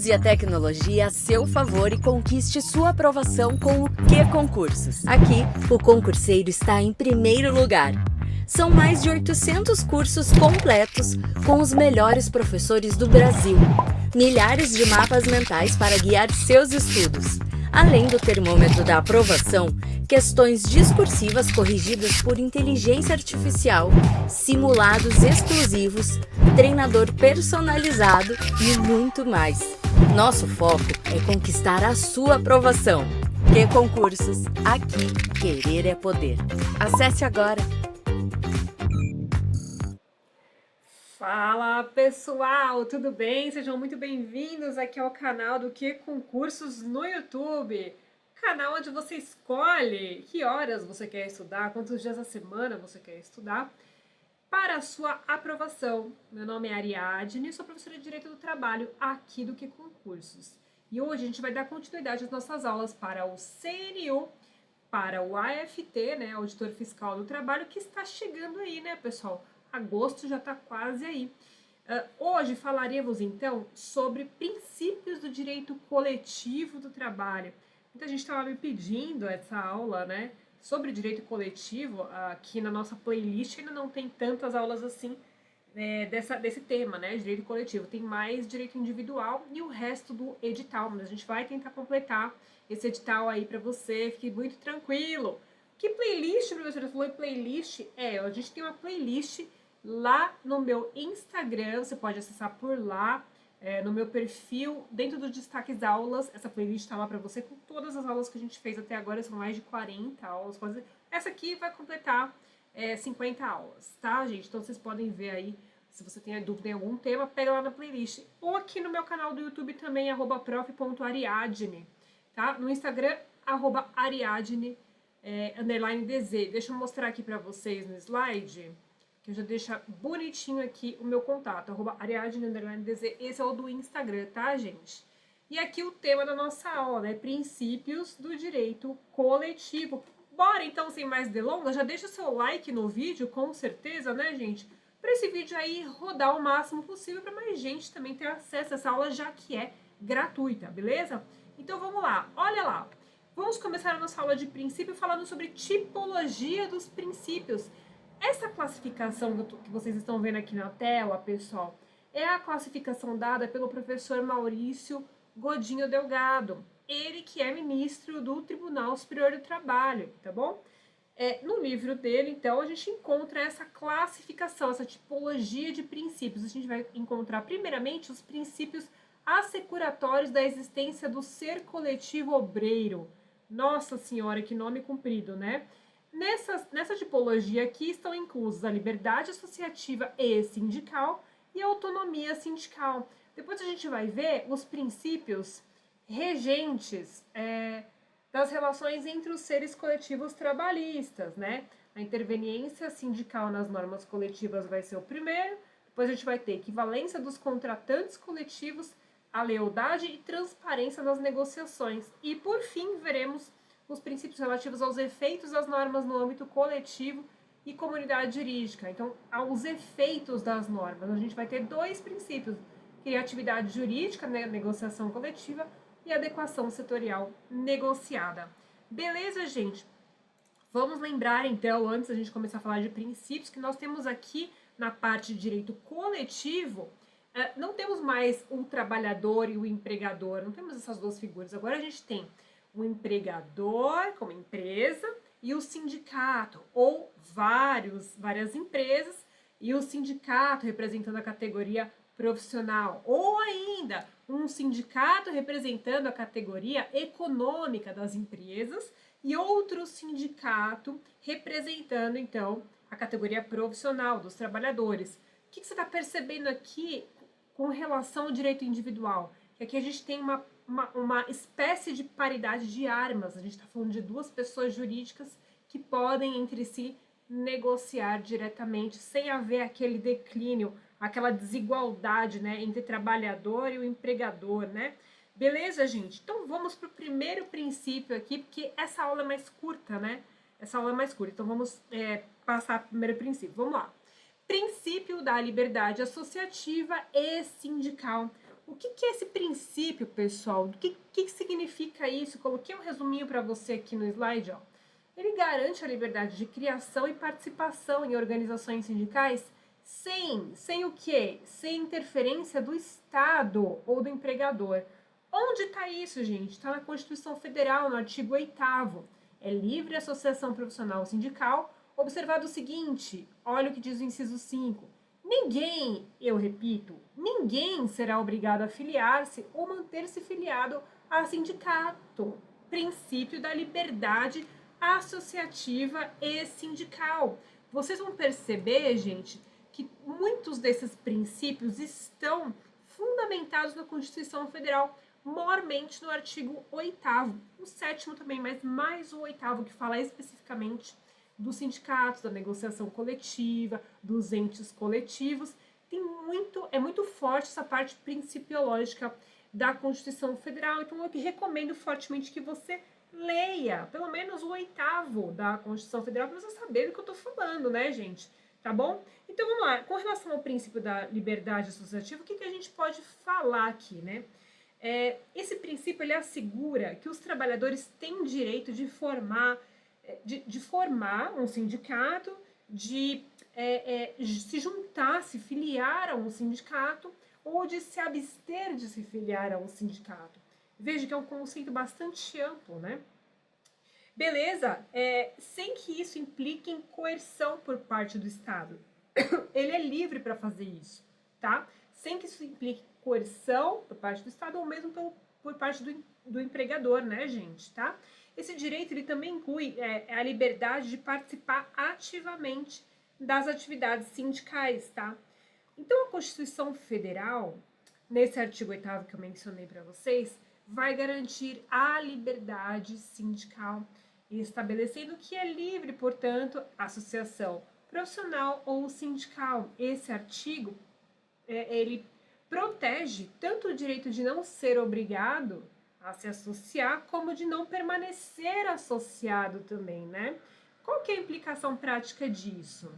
Use a tecnologia a seu favor e conquiste sua aprovação com o Q Concursos. Aqui, o concurseiro está em primeiro lugar. São mais de 800 cursos completos com os melhores professores do Brasil. Milhares de mapas mentais para guiar seus estudos. Além do termômetro da aprovação, questões discursivas corrigidas por inteligência artificial, simulados exclusivos, treinador personalizado e muito mais. Nosso foco é conquistar a sua aprovação. Q Concursos, aqui querer é poder. Acesse agora! Fala pessoal, tudo bem? Sejam muito bem-vindos aqui ao canal do Q Concursos no YouTube. Canal onde você escolhe que horas você quer estudar, quantos dias da semana você quer estudar para a sua aprovação. Meu nome é Ariadne, sou professora de Direito do Trabalho aqui do Q Concursos. E hoje a gente vai dar continuidade às nossas aulas para o CNU, para o AFT, né, Auditor Fiscal do Trabalho, que está chegando aí, né, pessoal? Agosto já está quase aí. Hoje falaremos, então, sobre princípios do direito coletivo do trabalho. Muita gente estava me pedindo essa aula, né, sobre direito coletivo. Aqui na nossa playlist ainda não tem tantas aulas assim desse tema, né, direito coletivo. Tem mais direito individual e o resto do edital, mas a gente vai tentar completar esse edital aí para você. Fique muito tranquilo. Que playlist, professora? Falou em playlist? A gente tem uma playlist lá no meu Instagram, você pode acessar por lá, no meu perfil, dentro dos destaques aulas, essa playlist está lá para você com todas as aulas que a gente fez até agora, são mais de 40 aulas, quase. Essa aqui vai completar 50 aulas, tá, gente? Então vocês podem ver aí, se você tem dúvida em algum tema, pega lá na playlist. Ou aqui no meu canal do YouTube também, @prof.ariadne, tá? No Instagram, @ariadne, _DZ. Deixa eu mostrar aqui para vocês no slide, que eu já deixo bonitinho aqui o meu contato, @ariadne_DZ, esse é o do Instagram, tá, gente? E aqui o tema da nossa aula, né, princípios do direito coletivo. Bora, então, sem mais delongas, já deixa o seu like no vídeo, com certeza, né, gente? Para esse vídeo aí rodar o máximo possível, para mais gente também ter acesso a essa aula, já que é gratuita, beleza? Então, vamos lá, olha lá. Vamos começar a nossa aula de princípio falando sobre tipologia dos princípios. Essa classificação que vocês estão vendo aqui na tela, pessoal, é a classificação dada pelo professor Maurício Godinho Delgado, ele que é ministro do Tribunal Superior do Trabalho, tá bom? No livro dele, então, a gente encontra essa classificação, essa tipologia de princípios. A gente vai encontrar, primeiramente, os princípios assecuratórios da existência do ser coletivo obreiro. Nossa Senhora, que nome comprido, né? Nessa tipologia aqui estão inclusos a liberdade associativa e sindical e a autonomia sindical. Depois a gente vai ver os princípios regentes das relações entre os seres coletivos trabalhistas, né? A interveniência sindical nas normas coletivas vai ser o primeiro, depois a gente vai ter equivalência dos contratantes coletivos, a lealdade e transparência nas negociações. E, por fim, veremos os princípios relativos aos efeitos das normas no âmbito coletivo e comunidade jurídica. Então, aos efeitos das normas, a gente vai ter dois princípios: criatividade jurídica, né, negociação coletiva, e adequação setorial negociada. Beleza, gente? Vamos lembrar, então, antes da gente começar a falar de princípios, que nós temos aqui na parte de direito coletivo, não temos mais o trabalhador e o empregador, não temos essas duas figuras. Agora a gente tem o empregador como empresa e o sindicato, ou várias empresas e o sindicato representando a categoria profissional, ou ainda um sindicato representando a categoria econômica das empresas e outro sindicato representando, então, a categoria profissional dos trabalhadores. O que você está percebendo aqui com relação ao direito individual? Que aqui a gente tem uma espécie de paridade de armas. A gente está falando de duas pessoas jurídicas que podem entre si negociar diretamente, sem haver aquele declínio, aquela desigualdade, né, entre trabalhador e o empregador, né? Beleza, gente? Então vamos para o primeiro princípio aqui, porque essa aula é mais curta, né? Essa aula é mais curta, então vamos passar para o primeiro princípio. Vamos lá. Princípio da liberdade associativa e sindical. O que é esse princípio, pessoal? O que significa isso? Coloquei um resuminho para você aqui no slide, ó. Ele garante a liberdade de criação e participação em organizações sindicais sem o quê? Sem interferência do Estado ou do empregador. Onde está isso, gente? Está na Constituição Federal, no artigo 8º. É livre associação profissional sindical, observado o seguinte, olha o que diz o inciso 5. Ninguém, eu repito, ninguém será obrigado a filiar-se ou manter-se filiado a sindicato. Princípio da liberdade associativa e sindical. Vocês vão perceber, gente, que muitos desses princípios estão fundamentados na Constituição Federal, maiormente no artigo 8º, o 7º também, mas mais o 8º, que fala especificamente dos sindicatos, da negociação coletiva, dos entes coletivos. É muito forte essa parte principiológica da Constituição Federal, então eu recomendo fortemente que você leia pelo menos o 8º da Constituição Federal para você saber do que eu estou falando, né, gente? Tá bom? Então vamos lá, com relação ao princípio da liberdade associativa, o que a gente pode falar aqui, né? Esse princípio ele assegura que os trabalhadores têm direito de formar um sindicato, de se juntar, se filiar a um sindicato ou de se abster de se filiar a um sindicato. Veja que é um conceito bastante amplo, né? Beleza, sem que isso implique em coerção por parte do Estado. Ele é livre para fazer isso, tá? Sem que isso implique coerção por parte do Estado ou mesmo por parte do empregador, né, gente, tá? Esse direito ele também inclui a liberdade de participar ativamente das atividades sindicais, tá? Então, a Constituição Federal, nesse artigo 8º que eu mencionei para vocês, vai garantir a liberdade sindical, estabelecendo que é livre, portanto, a associação profissional ou sindical. Esse artigo, ele protege tanto o direito de não ser obrigado a se associar, como de não permanecer associado também, né? Qual que é a implicação prática disso?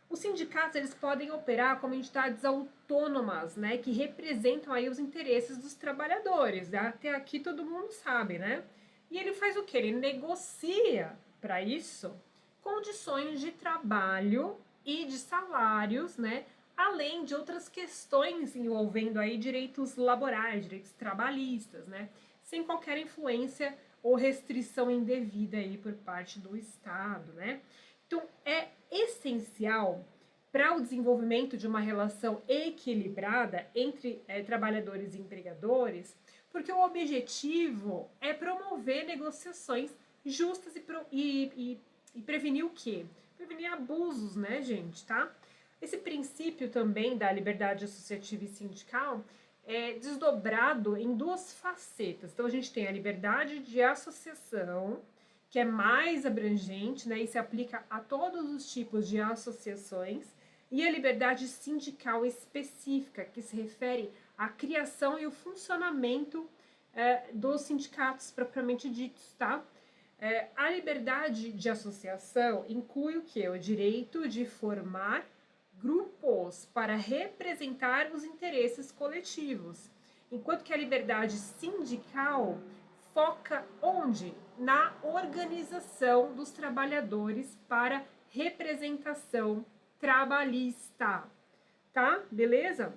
Os sindicatos, eles podem operar como entidades autônomas, né, que representam aí os interesses dos trabalhadores, né? Até aqui todo mundo sabe, né? E ele faz o quê? Ele negocia, para isso, condições de trabalho e de salários, né? Além de outras questões envolvendo aí direitos laborais, direitos trabalhistas, né? Sem qualquer influência ou restrição indevida aí por parte do Estado, né? Então, é essencial para o desenvolvimento de uma relação equilibrada entre trabalhadores e empregadores, porque o objetivo é promover negociações justas e prevenir o quê? Prevenir abusos, né, gente, tá? Esse princípio também da liberdade associativa e sindical é desdobrado em duas facetas. Então, a gente tem a liberdade de associação, que é mais abrangente, né, e se aplica a todos os tipos de associações, e a liberdade sindical específica, que se refere à criação e o funcionamento dos sindicatos propriamente ditos, tá? A liberdade de associação inclui o quê? O direito de formar grupos para representar os interesses coletivos, enquanto que a liberdade sindical foca onde? Na organização dos trabalhadores para representação trabalhista, tá? Beleza?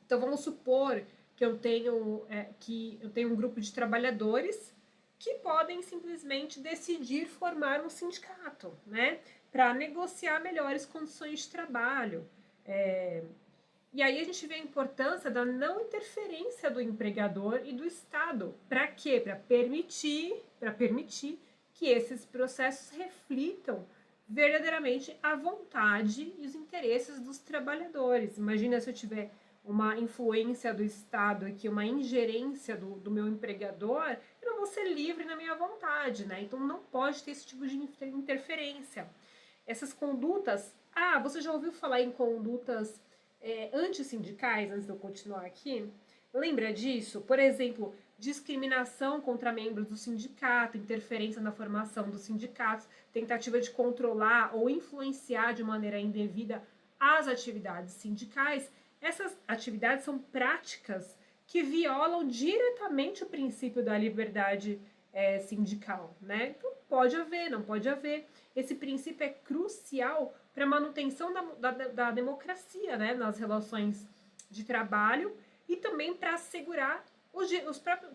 Então vamos supor que eu tenho um grupo de trabalhadores que podem simplesmente decidir formar um sindicato, né? Para negociar melhores condições de trabalho. E aí a gente vê a importância da não interferência do empregador e do Estado. Para quê? Para permitir que esses processos reflitam verdadeiramente a vontade e os interesses dos trabalhadores. Imagina se eu tiver uma influência do Estado aqui, uma ingerência do meu empregador, eu não vou ser livre na minha vontade, né? Então não pode ter esse tipo de interferência. Essas condutas... você já ouviu falar em condutas antissindicais, antes de eu continuar aqui? Lembra disso? Por exemplo, discriminação contra membros do sindicato, interferência na formação dos sindicatos, tentativa de controlar ou influenciar de maneira indevida as atividades sindicais. essas atividades são práticas que violam diretamente o princípio da liberdade sindical, né? Então, não pode haver. Esse princípio é crucial para a manutenção da democracia, né? Nas relações de trabalho e também para assegurar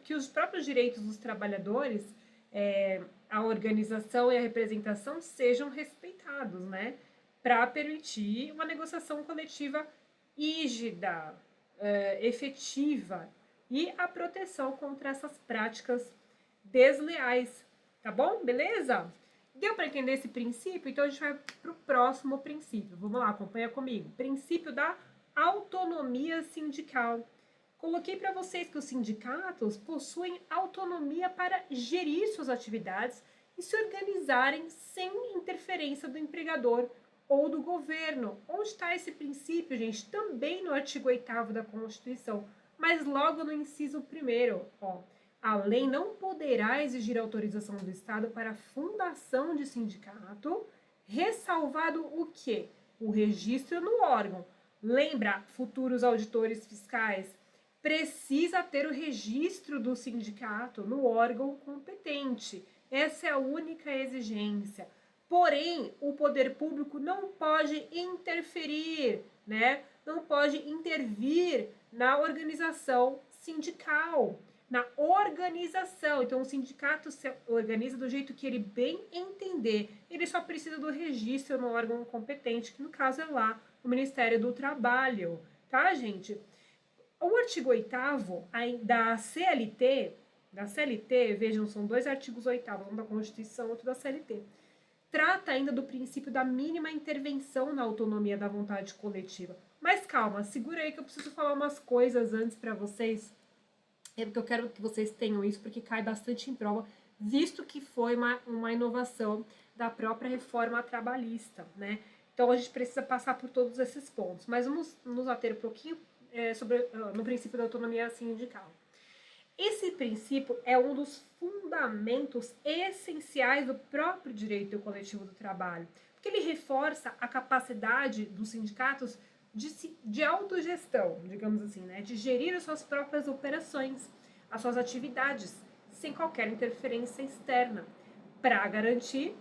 que os próprios direitos dos trabalhadores, a organização e a representação sejam respeitados, né? Para permitir uma negociação coletiva rígida, efetiva e a proteção contra essas práticas desleais, tá bom? Beleza? Deu para entender esse princípio? Então a gente vai para o próximo princípio. Vamos lá, acompanha comigo. Princípio da autonomia sindical. Coloquei para vocês que os sindicatos possuem autonomia para gerir suas atividades e se organizarem sem interferência do empregador ou do governo. Onde está esse princípio, gente? Também no artigo 8º da Constituição, mas logo no inciso 1º, ó. A lei não poderá exigir autorização do Estado para a fundação de sindicato, ressalvado o quê? O registro no órgão. Lembra, futuros auditores fiscais, precisa ter o registro do sindicato no órgão competente. Essa é a única exigência. Porém, o poder público não pode interferir, né? Não pode intervir na organização sindical, na organização. Então, o sindicato se organiza do jeito que ele bem entender. Ele só precisa do registro no órgão competente, que no caso é lá o Ministério do Trabalho, tá, gente? O artigo 8º da CLT, vejam, são 2 artigos 8º, um da Constituição, outro da CLT, trata ainda do princípio da mínima intervenção na autonomia da vontade coletiva. Mas calma, segura aí que eu preciso falar umas coisas antes para vocês, porque eu quero que vocês tenham isso, porque cai bastante em prova, visto que foi uma inovação da própria reforma trabalhista, né? Então a gente precisa passar por todos esses pontos, mas vamos nos ater um pouquinho no princípio da autonomia sindical. Esse princípio é um dos fundamentos essenciais do próprio direito coletivo do trabalho, porque ele reforça a capacidade dos sindicatos de autogestão, digamos assim, né? De gerir as suas próprias operações, as suas atividades, sem qualquer interferência externa, para garantir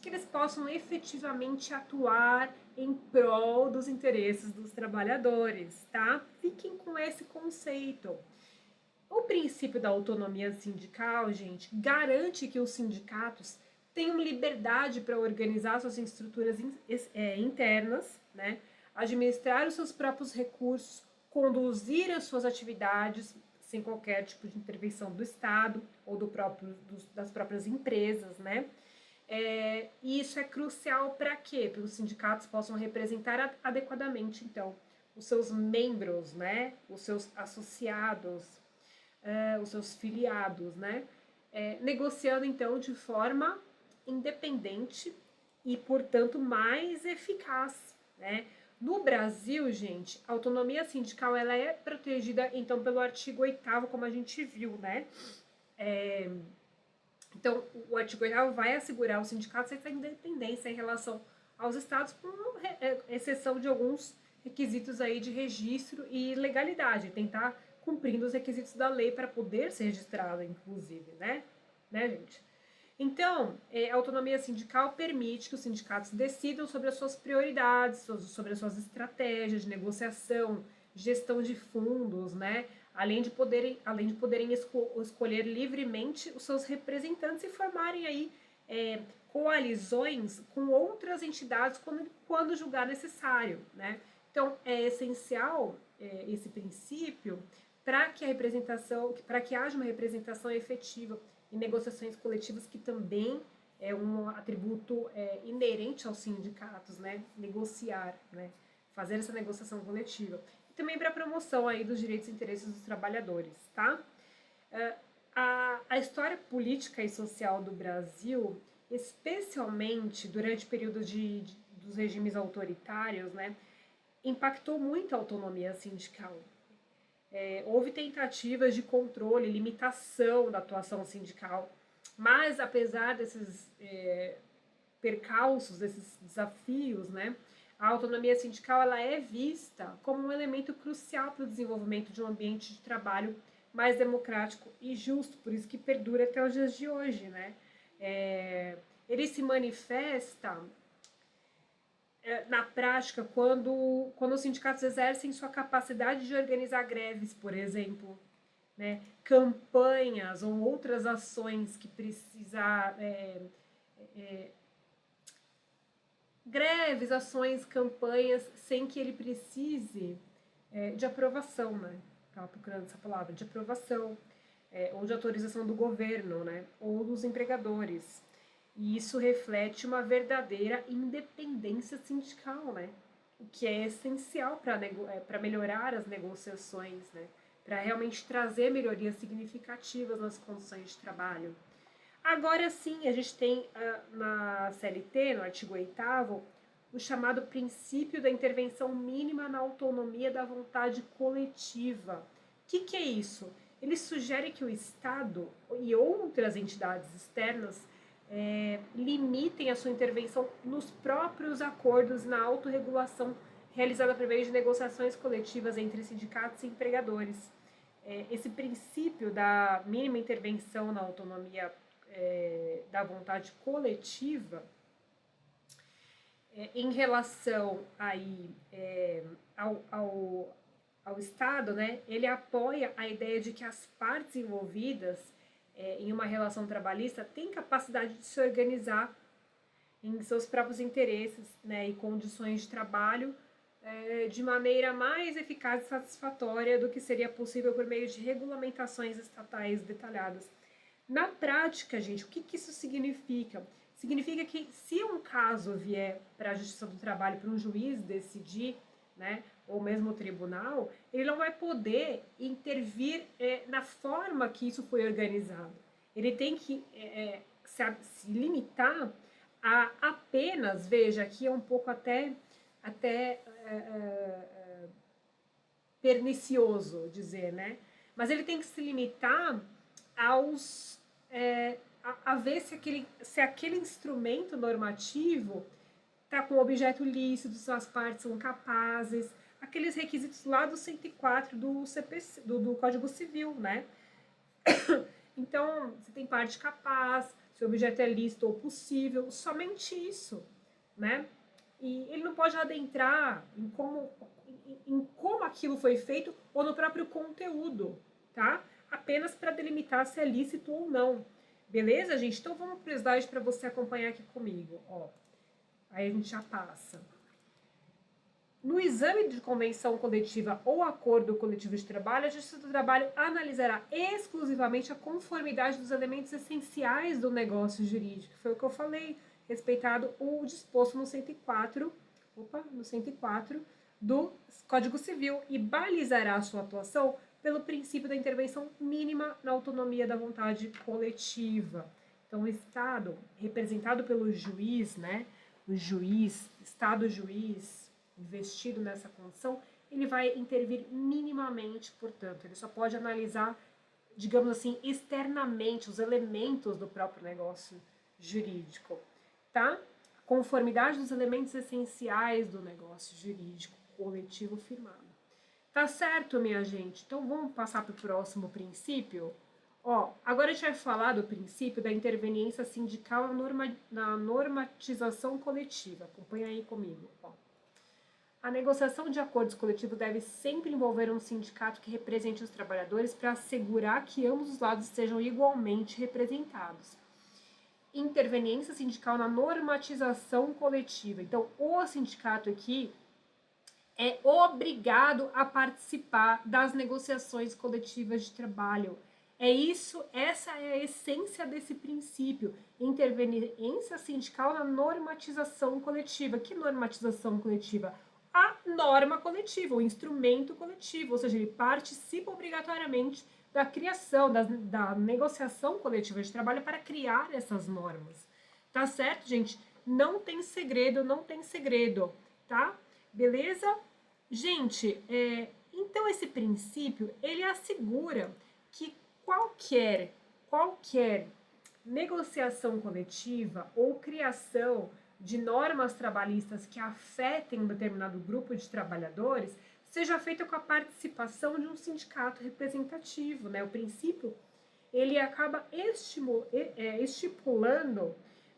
que eles possam efetivamente atuar em prol dos interesses dos trabalhadores, tá? Fiquem com esse conceito. O princípio da autonomia sindical, gente, garante que os sindicatos tenham liberdade para organizar suas estruturas internas, né? Administrar os seus próprios recursos, conduzir as suas atividades sem qualquer tipo de intervenção do Estado ou das próprias empresas, né? E isso é crucial para quê? Para que os sindicatos possam representar adequadamente, então, os seus membros, né? Os seus associados, os seus filiados, né? Negociando, então, de forma independente e, portanto, mais eficaz, né? No Brasil, gente, a autonomia sindical ela é protegida, então, pelo artigo 8º, como a gente viu, né? Então, o artigo 8º vai assegurar aos sindicatos essa independência em relação aos estados, com exceção de alguns requisitos aí de registro e legalidade, tentar cumprindo os requisitos da lei para poder ser registrado, inclusive, né, gente? Então, a autonomia sindical permite que os sindicatos decidam sobre as suas prioridades, sobre as suas estratégias de negociação, gestão de fundos, né? Além de poderem escolher livremente os seus representantes e formarem aí coalizões com outras entidades quando julgar necessário, né? Então, é essencial esse princípio para que haja uma representação efetiva em negociações coletivas, que também é um atributo inerente aos sindicatos, né? Negociar, né? Fazer essa negociação coletiva. E também para a promoção aí dos direitos e interesses dos trabalhadores, tá? A história política e social do Brasil, especialmente durante o período dos regimes autoritários, né? Impactou muito a autonomia sindical. Houve tentativas de controle, limitação da atuação sindical, mas apesar desses percalços, desses desafios, né, A autonomia sindical ela é vista como um elemento crucial para o desenvolvimento de um ambiente de trabalho mais democrático e justo, por isso que perdura até os dias de hoje, né? Ele se manifesta na prática quando os sindicatos exercem sua capacidade de organizar greves, por exemplo, né? Campanhas ou outras ações que precisar greves, ações, campanhas, sem que ele precise de aprovação, né? Estava procurando essa palavra, de aprovação, ou de autorização do governo, né? Ou dos empregadores. E isso reflete uma verdadeira independência sindical, né? O que é essencial para melhorar as negociações, né? Para realmente trazer melhorias significativas nas condições de trabalho. Agora sim, a gente tem na CLT, no artigo 8º, o chamado princípio da intervenção mínima na autonomia da vontade coletiva. O que é isso? Ele sugere que o Estado e outras entidades externas limitem a sua intervenção nos próprios acordos na autorregulação realizada por meio de negociações coletivas entre sindicatos e empregadores. Esse princípio da mínima intervenção na autonomia da vontade coletiva, em relação aí, ao Estado, né, ele apoia a ideia de que as partes envolvidas em uma relação trabalhista têm capacidade de se organizar em seus próprios interesses, né, e condições de trabalho de maneira mais eficaz e satisfatória do que seria possível por meio de regulamentações estatais detalhadas. Na prática, gente, o que isso significa? Significa que se um caso vier para a Justiça do Trabalho, para um juiz decidir, né, ou mesmo o tribunal, ele não vai poder intervir na forma que isso foi organizado. Ele tem que se limitar a apenas, veja, aqui é um pouco até pernicioso dizer, né? Mas ele tem que se limitar a ver se aquele instrumento normativo está com objeto lícito, se as partes são capazes, aqueles requisitos lá do 104 do CPC, do Código Civil, né? Então, se tem parte capaz, se o objeto é lícito ou possível, somente isso, né? E ele não pode adentrar em como aquilo foi feito ou no próprio conteúdo, tá? Apenas para delimitar se é lícito ou não. Beleza, gente? Então vamos para o slide para você acompanhar aqui comigo. Ó, aí a gente já passa. No exame de convenção coletiva ou acordo coletivo de trabalho, a Justiça do Trabalho analisará exclusivamente a conformidade dos elementos essenciais do negócio jurídico. Foi o que eu falei, respeitado o disposto no 104 do Código Civil e balizará a sua atuação pelo princípio da intervenção mínima na autonomia da vontade coletiva. Então, o Estado, representado pelo juiz, né, o juiz, Estado-juiz, investido nessa condição, ele vai intervir minimamente, portanto, ele só pode analisar, digamos assim, externamente os elementos do próprio negócio jurídico, tá? Conformidade dos elementos essenciais do negócio jurídico coletivo firmado. Tá certo, minha gente? Então vamos passar para o próximo princípio? Ó, agora a gente vai falar do princípio da interveniência sindical na normatização coletiva. Acompanha aí comigo, ó. A negociação de acordos coletivos deve sempre envolver um sindicato que represente os trabalhadores para assegurar que ambos os lados sejam igualmente representados. Interveniência sindical na normatização coletiva. Então, o sindicato aqui é obrigado a participar das negociações coletivas de trabalho. Essa é a essência desse princípio. Interveniência sindical na normatização coletiva. Que normatização coletiva? A norma coletiva, o instrumento coletivo, ou seja, ele participa obrigatoriamente da criação, da negociação coletiva de trabalho para criar essas normas. Tá certo, gente? Não tem segredo, tá? Beleza? Gente, então esse princípio, ele assegura que qualquer negociação coletiva ou criação de normas trabalhistas que afetem um determinado grupo de trabalhadores seja feita com a participação de um sindicato representativo, né? O princípio, ele acaba estipulando,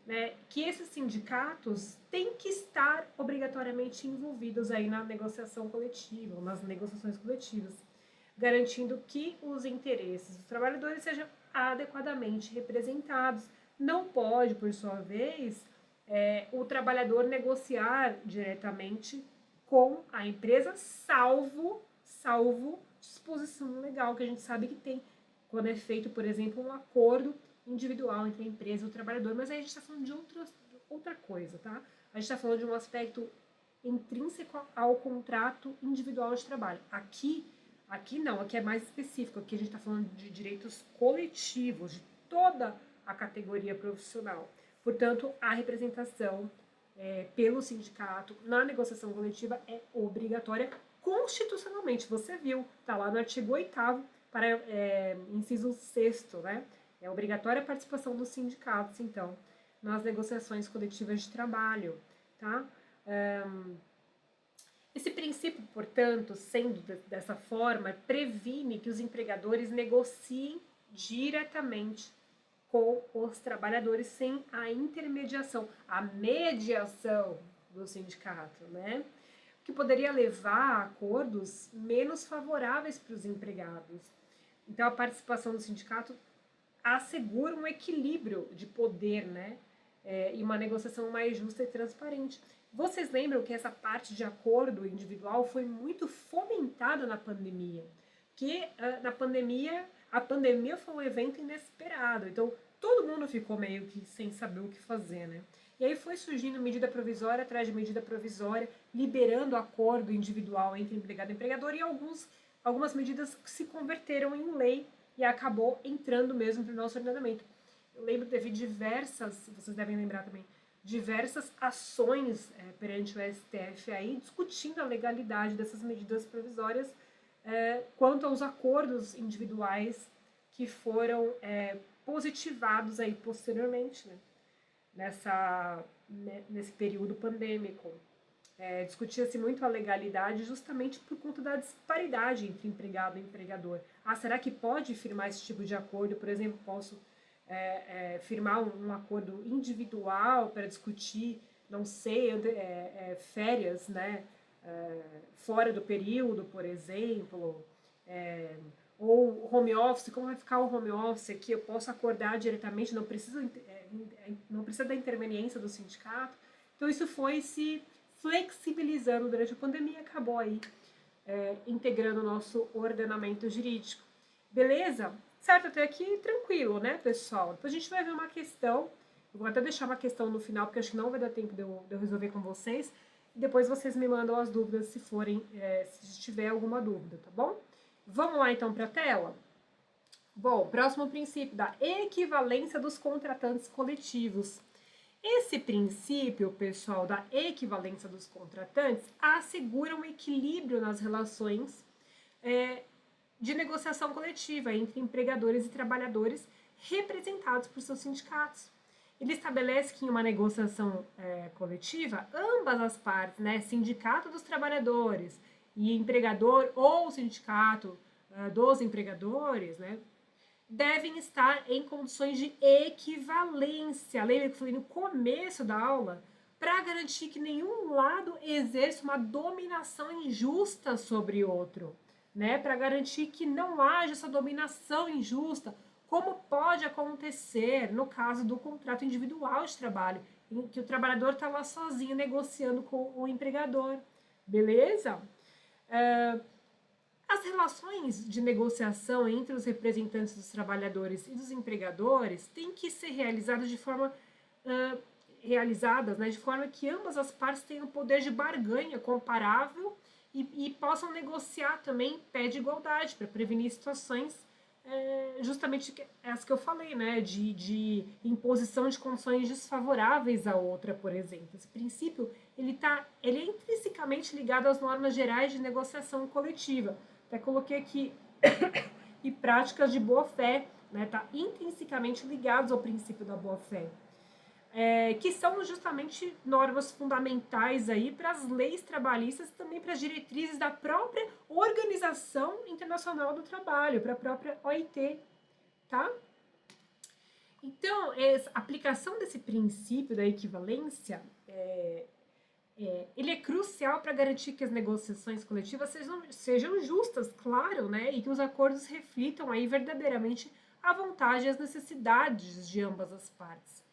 né, que esses sindicatos têm que estar obrigatoriamente envolvidos aí na negociação coletiva, nas negociações coletivas, garantindo que os interesses dos trabalhadores sejam adequadamente representados. Não pode, por sua vez, o trabalhador negociar diretamente com a empresa, salvo disposição legal que a gente sabe que tem, quando é feito, por exemplo, um acordo individual entre a empresa e o trabalhador. Mas aí a gente está falando de outra coisa, tá? A gente está falando de um aspecto intrínseco ao contrato individual de trabalho. Aqui não, aqui é mais específico, aqui a gente está falando de direitos coletivos, de toda a categoria profissional. Portanto, a representação pelo sindicato na negociação coletiva é obrigatória constitucionalmente. Você viu, está lá no artigo 8º, para inciso 6º, né? É obrigatória a participação dos sindicatos, então, nas negociações coletivas de trabalho, tá? Esse princípio, portanto, sendo dessa forma, previne que os empregadores negociem diretamente com os trabalhadores sem a intermediação, a mediação do sindicato, né? O que poderia levar a acordos menos favoráveis para os empregados. Então, a participação do sindicato assegura um equilíbrio de poder, né? E uma negociação mais justa e transparente. Vocês lembram que essa parte de acordo individual foi muito fomentada na pandemia? Que na pandemia, a pandemia foi um evento inesperado, então todo mundo ficou meio que sem saber o que fazer, né? E aí foi surgindo medida provisória atrás de medida provisória, liberando acordo individual entre empregado e empregador, e algumas medidas se converteram em lei e acabou entrando mesmo para o nosso ordenamento. Eu lembro que teve vocês devem lembrar também, diversas ações perante o STF aí, discutindo a legalidade dessas medidas provisórias quanto aos acordos individuais que foram positivados aí posteriormente, né, nesse período pandêmico. Discutia-se muito a legalidade justamente por conta da disparidade entre empregado e empregador. Será que pode firmar esse tipo de acordo? Por exemplo, posso firmar um acordo individual para discutir, não sei, férias, né, fora do período, por exemplo, ou home office, como vai ficar o home office aqui? Eu posso acordar diretamente, não precisa da interveniência do sindicato. Então, isso foi se flexibilizando durante a pandemia e acabou aí integrando o nosso ordenamento jurídico. Beleza? Certo, até aqui tranquilo, né, pessoal? Depois a gente vai ver uma questão, eu vou até deixar uma questão no final, porque acho que não vai dar tempo de eu resolver com vocês, e depois vocês me mandam as dúvidas se tiver alguma dúvida, tá bom? Vamos lá então para a tela? Bom, próximo princípio da equivalência dos contratantes coletivos. Esse princípio, pessoal, da equivalência dos contratantes assegura um equilíbrio nas relações de negociação coletiva entre empregadores e trabalhadores representados por seus sindicatos. Ele estabelece que em uma negociação coletiva, ambas as partes, né, sindicato dos trabalhadores e empregador ou sindicato dos empregadores, né, devem estar em condições de equivalência. Lembra que eu falei no começo da aula? Para garantir que nenhum lado exerça uma dominação injusta sobre outro, né? Para garantir que não haja essa dominação injusta, como pode acontecer no caso do contrato individual de trabalho, em que o trabalhador está lá sozinho negociando com o empregador. Beleza? As relações de negociação entre os representantes dos trabalhadores e dos empregadores têm que ser realizadas de forma de forma que ambas as partes tenham poder de barganha comparável e possam negociar também em pé de igualdade para prevenir situações justamente as que eu falei, né, de imposição de condições desfavoráveis à outra, por exemplo. Esse princípio ele é intrinsecamente ligado às normas gerais de negociação coletiva. Até coloquei aqui e práticas de boa-fé, né? Está intrinsecamente ligados ao princípio da boa-fé. que são justamente normas fundamentais aí para as leis trabalhistas e também para as diretrizes da própria Organização Internacional do Trabalho, para a própria OIT, tá? Então, a aplicação desse princípio da equivalência ele é crucial para garantir que as negociações coletivas sejam justas, claro, né? E que os acordos reflitam aí verdadeiramente a vontade e as necessidades de ambas as partes.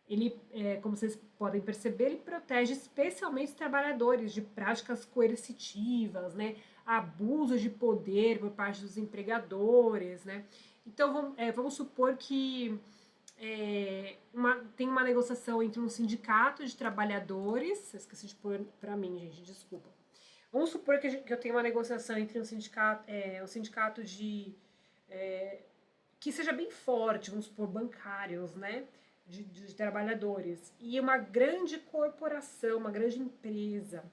Ele, como vocês podem perceber, ele protege especialmente os trabalhadores de práticas coercitivas, né? Abuso de poder por parte dos empregadores, né? Então, vamos supor que tem uma negociação entre um sindicato de trabalhadores, esqueci de pôr para mim, gente, desculpa. Vamos supor que eu tenho uma negociação entre um sindicato que seja bem forte, vamos supor, bancários, né, de trabalhadores, e uma grande corporação, uma grande empresa,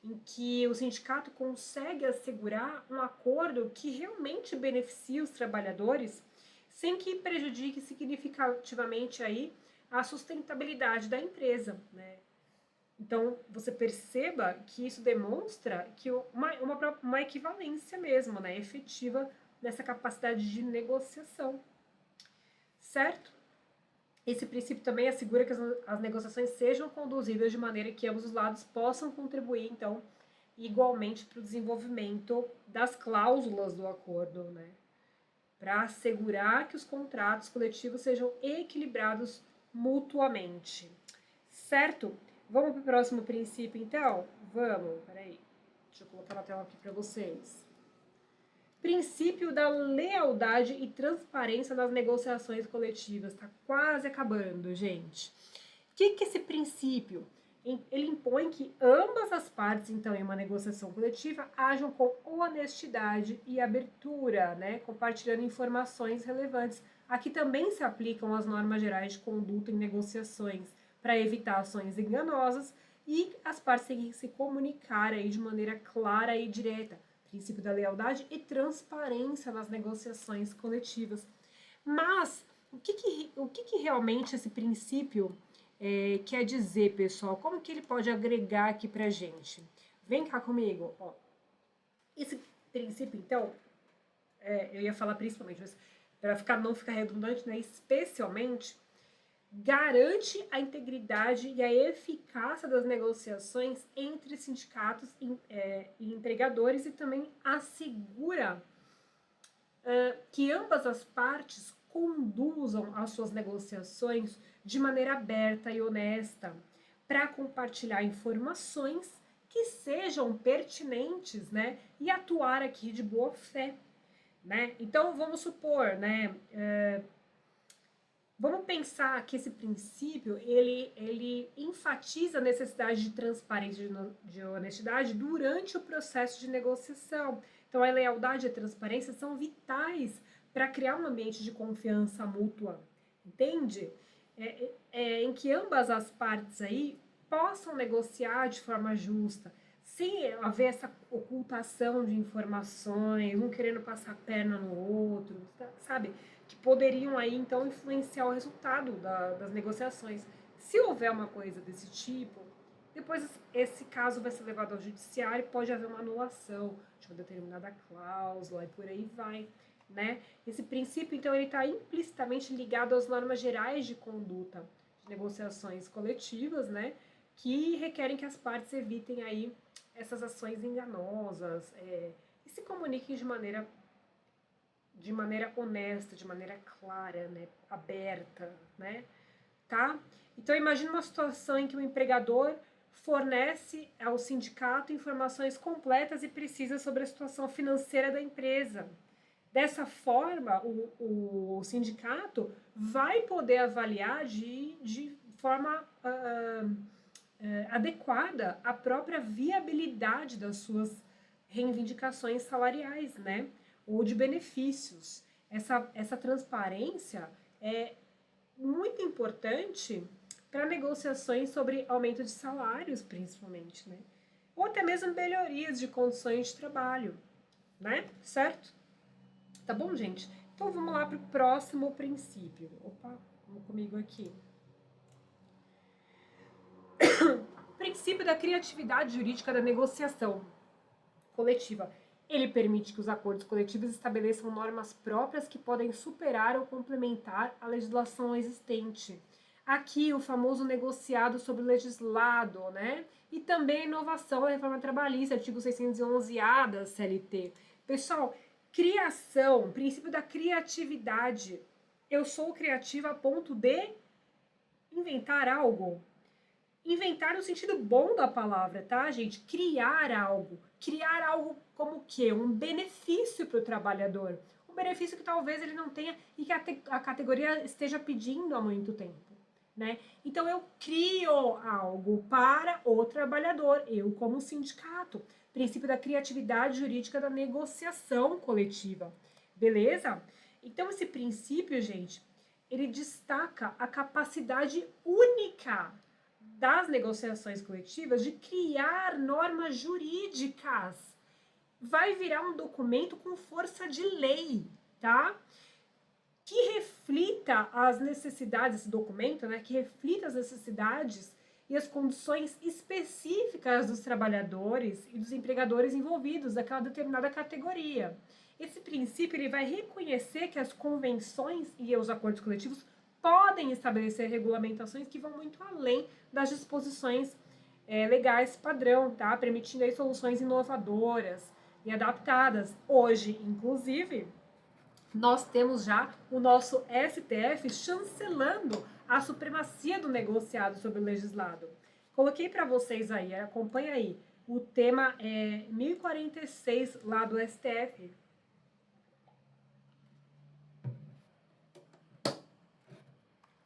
em que o sindicato consegue assegurar um acordo que realmente beneficie os trabalhadores, sem que prejudique significativamente aí a sustentabilidade da empresa, né? Então, você perceba que isso demonstra que uma equivalência mesmo, né, efetiva dessa capacidade de negociação, certo? Esse princípio também assegura que as negociações sejam conduzidas de maneira que ambos os lados possam contribuir, então, igualmente para o desenvolvimento das cláusulas do acordo, né? Para assegurar que os contratos coletivos sejam equilibrados mutuamente. Certo? Vamos para o próximo princípio, então? Vamos, peraí. Deixa eu colocar na tela aqui para vocês. Princípio da lealdade e transparência nas negociações coletivas. Está quase acabando, gente. O que é esse princípio? Ele impõe que ambas as partes, então, em uma negociação coletiva, ajam com honestidade e abertura, né? Compartilhando informações relevantes. Aqui também se aplicam as normas gerais de conduta em negociações para evitar ações enganosas e as partes têm que se comunicar aí de maneira clara e direta. Princípio da lealdade e transparência nas negociações coletivas. Mas, o que realmente esse princípio quer dizer, pessoal? Como que ele pode agregar aqui pra gente? Vem cá comigo. Ó. Esse princípio, então, eu ia falar principalmente, mas para não ficar redundante, né, especialmente, garante a integridade e a eficácia das negociações entre sindicatos e empregadores e também assegura que ambas as partes conduzam as suas negociações de maneira aberta e honesta para compartilhar informações que sejam pertinentes, né, e atuar aqui de boa fé, né? Então vamos supor, né, vamos pensar que esse princípio ele enfatiza a necessidade de transparência e de honestidade durante o processo de negociação. Então, a lealdade e a transparência são vitais para criar um ambiente de confiança mútua, entende? Em que ambas as partes aí possam negociar de forma justa, sem haver essa ocultação de informações, um querendo passar a perna no outro, sabe? Que poderiam aí então influenciar o resultado das negociações. Se houver uma coisa desse tipo, depois esse caso vai ser levado ao judiciário e pode haver uma anulação de uma determinada cláusula e por aí vai, né? Esse princípio, então, ele está implicitamente ligado às normas gerais de conduta de negociações coletivas, né? Que requerem que as partes evitem aí essas ações enganosas e se comuniquem de maneira honesta, de maneira clara, né, aberta, né, tá? Então imagine uma situação em que o empregador fornece ao sindicato informações completas e precisas sobre a situação financeira da empresa. Dessa forma, o sindicato vai poder avaliar de forma adequada a própria viabilidade das suas reivindicações salariais, né? Ou de benefícios. Essa transparência é muito importante para negociações sobre aumento de salários, principalmente, né? Ou até mesmo melhorias de condições de trabalho, né? Certo? Tá bom, gente? Então vamos lá para o próximo princípio. Opa, vamos comigo aqui. princípio da criatividade jurídica da negociação coletiva. Ele permite que os acordos coletivos estabeleçam normas próprias que podem superar ou complementar a legislação existente. Aqui, o famoso negociado sobre o legislado, né? E também a inovação da reforma trabalhista, artigo 611-A da CLT. Pessoal, criação, princípio da criatividade. Eu sou criativa a ponto de inventar algo. Inventar no sentido bom da palavra, tá, gente? Criar algo. Criar algo como o quê? Um benefício para o trabalhador. Um benefício que talvez ele não tenha e que a categoria esteja pedindo há muito tempo, né? Então, eu crio algo para o trabalhador, eu como sindicato. Princípio da criatividade jurídica da negociação coletiva. Beleza? Então, esse princípio, gente, ele destaca a capacidade única das negociações coletivas de criar normas jurídicas. Vai virar um documento com força de lei, tá? Que reflita as necessidades, esse documento, né? Que reflita as necessidades e as condições específicas dos trabalhadores e dos empregadores envolvidos daquela determinada categoria. Esse princípio ele vai reconhecer que as convenções e os acordos coletivos podem estabelecer regulamentações que vão muito além das disposições legais padrão, tá? Permitindo aí soluções inovadoras e adaptadas. Hoje, inclusive, nós temos já o nosso STF chancelando a supremacia do negociado sobre o legislado. Coloquei para vocês aí, acompanha aí. O tema é 1046 lá do STF.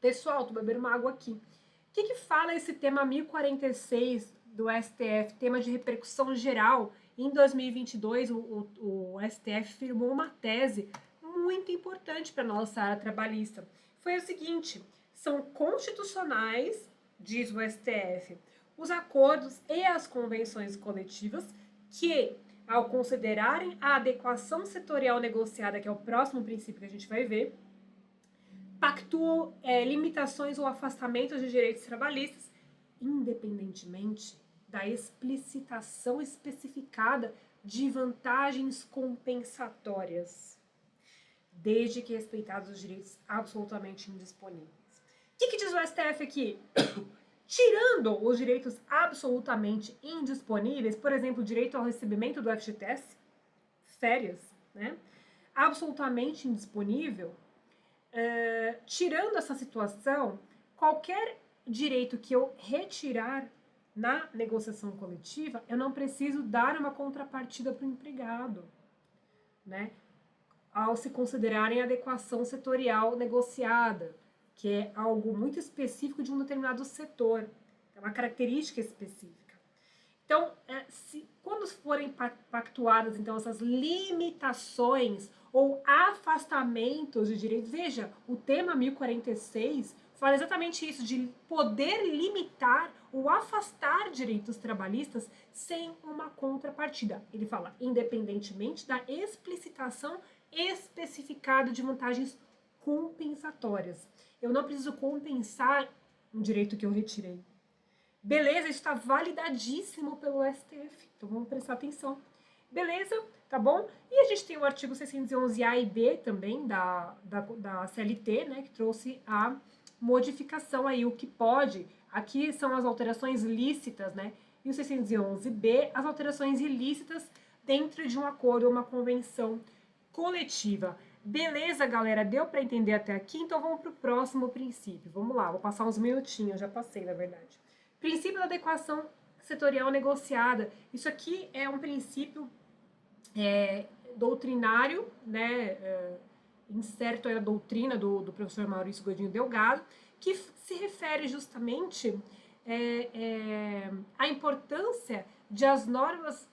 Pessoal, tô bebendo uma água aqui. O que fala esse tema 1046 do STF, tema de repercussão geral? Em 2022, o STF firmou uma tese muito importante para a nossa área trabalhista. Foi o seguinte: são constitucionais, diz o STF, os acordos e as convenções coletivas que, ao considerarem a adequação setorial negociada, que é o próximo princípio que a gente vai ver, pactuam limitações ou afastamentos de direitos trabalhistas, independentemente da explicitação especificada de vantagens compensatórias, desde que respeitados os direitos absolutamente indisponíveis. O que diz o STF aqui? Tirando os direitos absolutamente indisponíveis, por exemplo, o direito ao recebimento do FGTS, férias, né? Absolutamente indisponível, tirando essa situação, qualquer direito que eu retirar na negociação coletiva, eu não preciso dar uma contrapartida para o empregado, né? Ao se considerarem adequação setorial negociada, que é algo muito específico de um determinado setor, é uma característica específica. Então, quando forem pactuadas então, essas limitações ou afastamentos de direitos, veja, o tema 1046 fala exatamente isso, de poder limitar ou afastar direitos trabalhistas sem uma contrapartida. Ele fala, independentemente da explicitação especificada de vantagens compensatórias. Eu não preciso compensar um direito que eu retirei. Beleza, isso está validadíssimo pelo STF, então vamos prestar atenção. Beleza, tá bom? E a gente tem o artigo 611-A e B também da CLT, né, que trouxe a modificação aí, o que pode. Aqui são as alterações lícitas, né? E o 611-B, as alterações ilícitas dentro de um acordo ou uma convenção coletiva. Beleza, galera? Deu para entender até aqui? Então vamos para o próximo princípio. Vamos lá, vou passar uns minutinhos, já passei, na verdade. Princípio da adequação setorial negociada. Isso aqui é um princípio doutrinário, né? Incerto aí a doutrina do professor Maurício Godinho Delgado, que se refere justamente à importância de as normas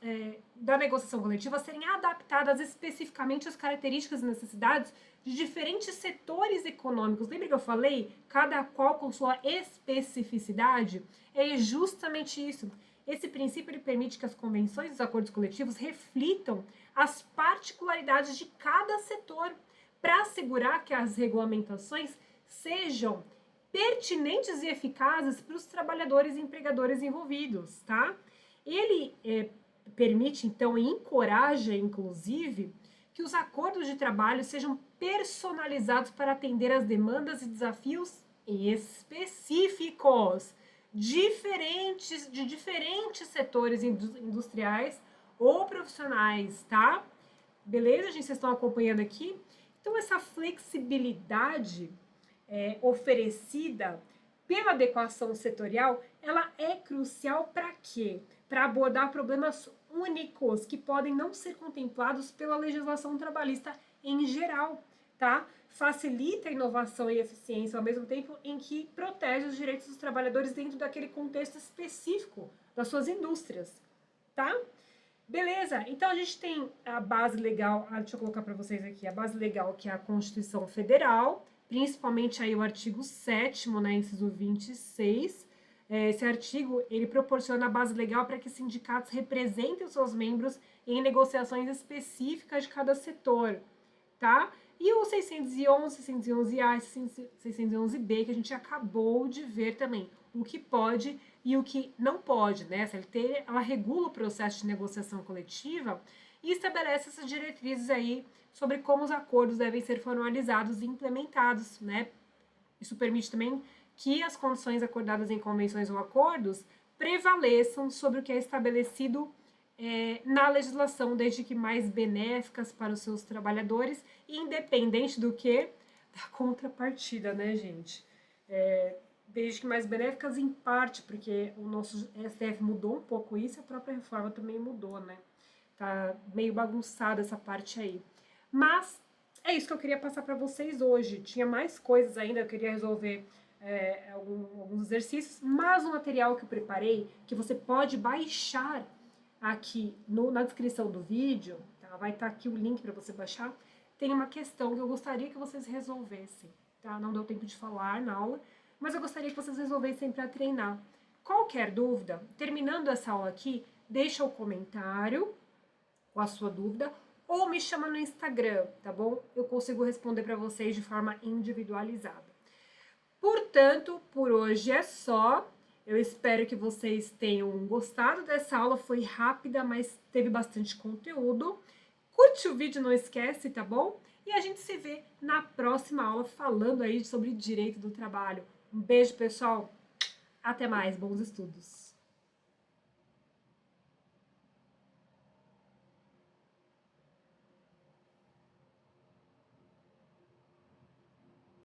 da negociação coletiva serem adaptadas especificamente às características e necessidades de diferentes setores econômicos. Lembra que eu falei? Cada qual com sua especificidade? É justamente isso. Esse princípio ele permite que as convenções e os acordos coletivos reflitam as particularidades de cada setor, para assegurar que as regulamentações sejam pertinentes e eficazes para os trabalhadores e empregadores envolvidos, tá? Ele permite, então, e encoraja, inclusive, que os acordos de trabalho sejam personalizados para atender às demandas e desafios específicos, de diferentes setores industriais ou profissionais, tá? Beleza, gente? Vocês estão acompanhando aqui? Então, essa flexibilidade oferecida pela adequação setorial, ela é crucial para quê? Para abordar problemas únicos que podem não ser contemplados pela legislação trabalhista em geral, tá? Facilita a inovação e eficiência ao mesmo tempo em que protege os direitos dos trabalhadores dentro daquele contexto específico das suas indústrias, tá? Beleza, então a gente tem a base legal, deixa eu colocar para vocês aqui, a base legal que é a Constituição Federal, principalmente aí o artigo 7º, né, inciso 26. Esse artigo, ele proporciona a base legal para que sindicatos representem os seus membros em negociações específicas de cada setor, tá? E o 611, 611A e 611B, que a gente acabou de ver também, o que pode e o que não pode, né? A CLT, ela regula o processo de negociação coletiva e estabelece essas diretrizes aí sobre como os acordos devem ser formalizados e implementados, né? Isso permite também que as condições acordadas em convenções ou acordos prevaleçam sobre o que é estabelecido na legislação, desde que mais benéficas para os seus trabalhadores, independente do que da contrapartida, né, gente? Desde que mais benéficas em parte, porque o nosso STF mudou um pouco isso, a própria reforma também mudou, né? Tá meio bagunçada essa parte aí. Mas é isso que eu queria passar para vocês hoje. Tinha mais coisas ainda, eu queria resolver alguns exercícios, mas o material que eu preparei, que você pode baixar aqui na descrição do vídeo, tá? Vai estar aqui o link para você baixar, tem uma questão que eu gostaria que vocês resolvessem, tá? Não deu tempo de falar na aula, mas eu gostaria que vocês resolvessem para treinar. Qualquer dúvida, terminando essa aula aqui, deixa o comentário com a sua dúvida ou me chama no Instagram, tá bom? Eu consigo responder para vocês de forma individualizada. Portanto, por hoje é só. Eu espero que vocês tenham gostado dessa aula. Foi rápida, mas teve bastante conteúdo. Curte o vídeo, não esquece, tá bom? E a gente se vê na próxima aula falando aí sobre direito do trabalho. Um beijo, pessoal. Até mais. Bons estudos.